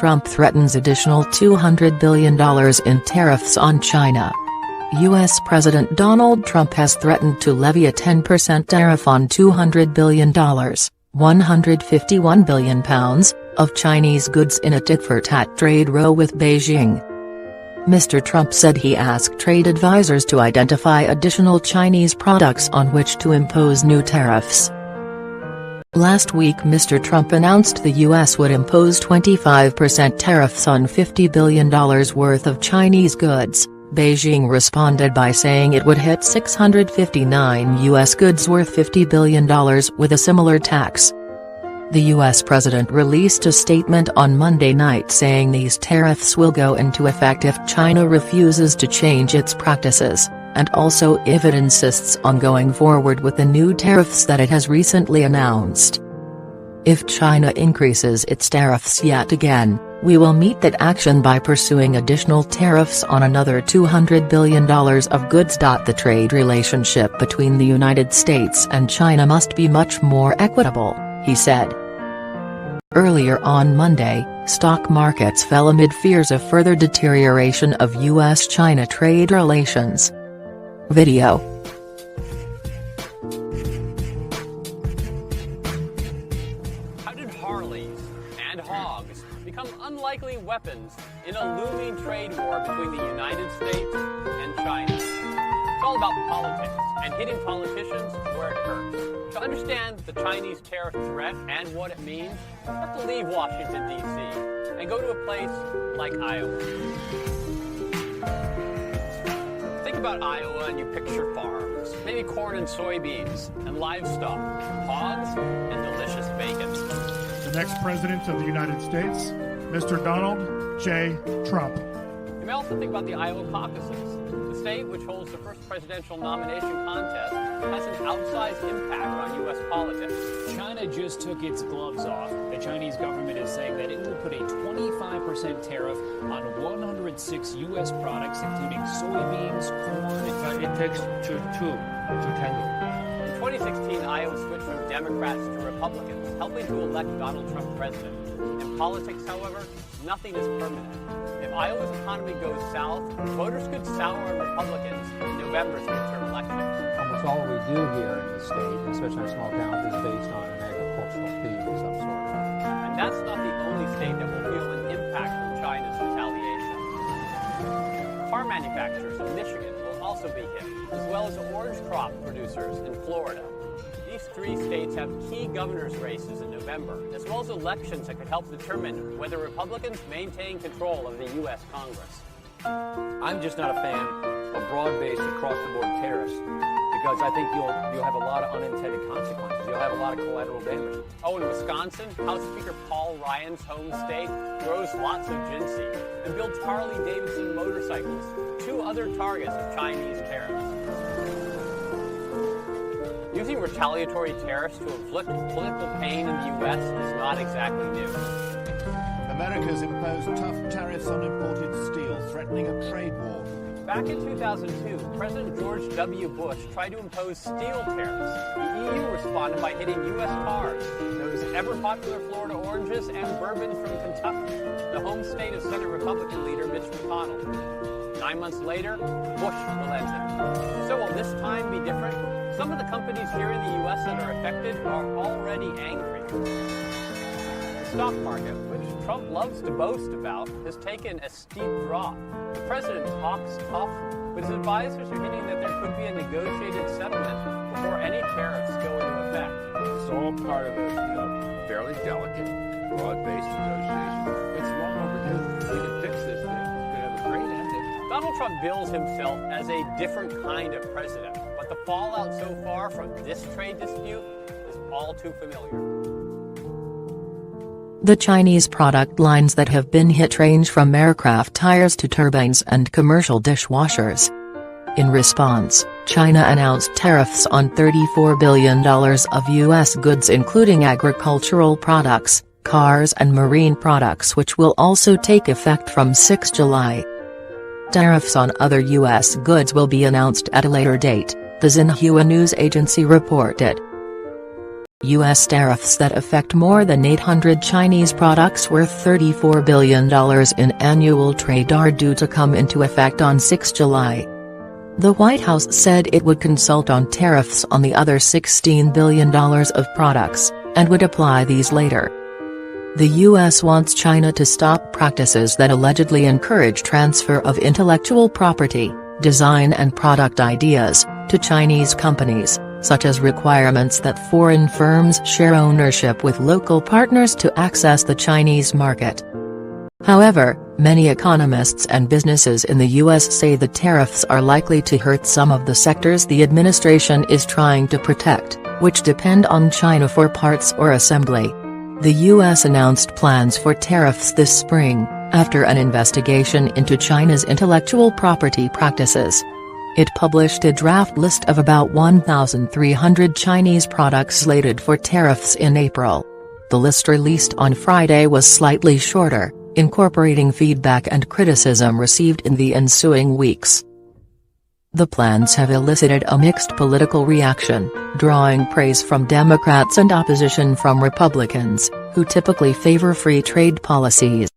Trump threatens additional $200 billion in tariffs on China. U.S. President Donald Trump has threatened to levy a 10% tariff on $200 billion, £151 billion, of Chinese goods in a tit-for-tat trade row with Beijing. Mr. Trump said he asked trade advisors to identify additional Chinese products on which to impose new tariffs. Last week Mr. Trump announced the U.S. would impose 25% tariffs on $50 billion worth of Chinese goods. Beijing responded by saying it would hit 659 U.S. goods worth $50 billion with a similar tax. The U.S. president released a statement on Monday night saying these tariffs will go into effect if China refuses to change its practices, and also if it insists on going forward with the new tariffs that it has recently announced. If China increases its tariffs yet again, we will meet that action by pursuing additional tariffs on another $200 billion of goods. The trade relationship between the United States and China must be much more equitable, he said. Earlier on Monday, stock markets fell amid fears of further deterioration of U.S.-China trade relations. Video. How did Harleys and hogs become unlikely weapons in a looming trade war between the United States and China? It's all about politics and hitting politicians where it hurts. To understand the Chinese tariff threat and what it means, you have to leave Washington, D.C. and go to a place like Iowa. Think about Iowa and you picture farms, maybe corn and soybeans, and livestock, hogs, and delicious bacon. The next president of the United States, Mr. Donald J. Trump. You may also think about the Iowa caucuses. The state, which holds the first presidential nomination contest, has an outsized impact on U.S. politics. China just took its gloves off. The Chinese government is saying that it will put a 25% tariff on 106 U.S. products, including soybeans, corn, But it takes two to tango. In 2016, Iowa switched from Democrats to Republicans, helping to elect Donald Trump president. In politics, however, nothing is permanent. If Iowa's economy goes south, voters could sour on Republicans in November's midterm elections. Almost all we do here in the state, especially in small towns, is based on an agricultural fee of some sort. And that's not the only state that will feel an impact from China's retaliation. Car manufacturers in Michigan will also be hit, as well as orange crop producers in Florida. These three states have key governor's races in November, as well as elections that could help determine whether Republicans maintain control of the U.S. Congress. I'm just not a fan of broad-based across-the-board tariffs because I think you'll have a lot of unintended consequences. You'll have a lot of collateral damage. Oh, in Wisconsin, House Speaker Paul Ryan's home state grows lots of ginseng and builds Harley-Davidson motorcycles, two other targets of Chinese tariffs. Using retaliatory tariffs to inflict political pain in the U.S. is not exactly new. America's imposed tough tariffs on imported steel, threatening a trade war. Back in 2002, President George W. Bush tried to impose steel tariffs. The EU responded by hitting U.S. cars, those ever-popular Florida oranges, and bourbon from Kentucky, the home state of Senate Republican leader Mitch McConnell. 9 months later, Bush relented. So will this time be different? Some of the companies here in the U.S. that are affected are already angry. The stock market, which Trump loves to boast about, has taken a steep drop. The president talks tough, but his advisors are hinting that there could be a negotiated settlement before any tariffs go into effect. It's all part of a fairly delicate, broad-based negotiation. It's long overdue. We can fix this thing. We could have a great ending. Donald Trump bills himself as a different kind of president, but the fallout so far from this trade dispute is all too familiar. The Chinese product lines that have been hit range from aircraft tires to turbines and commercial dishwashers. In response, China announced tariffs on $34 billion of U.S. goods including agricultural products, cars and marine products, which will also take effect from 6 July. Tariffs on other U.S. goods will be announced at a later date, the Xinhua news agency reported. U.S. tariffs that affect more than 800 Chinese products worth $34 billion in annual trade are due to come into effect on 6 July. The White House said it would consult on tariffs on the other $16 billion of products, and would apply these later. The U.S. wants China to stop practices that allegedly encourage transfer of intellectual property, design and product ideas, to Chinese companies, such as requirements that foreign firms share ownership with local partners to access the Chinese market. However, many economists and businesses in the U.S. say the tariffs are likely to hurt some of the sectors the administration is trying to protect, which depend on China for parts or assembly. The U.S. announced plans for tariffs this spring, after an investigation into China's intellectual property practices. It published a draft list of about 1,300 Chinese products slated for tariffs in April. The list released on Friday was slightly shorter, incorporating feedback and criticism received in the ensuing weeks. The plans have elicited a mixed political reaction, drawing praise from Democrats and opposition from Republicans, who typically favor free trade policies.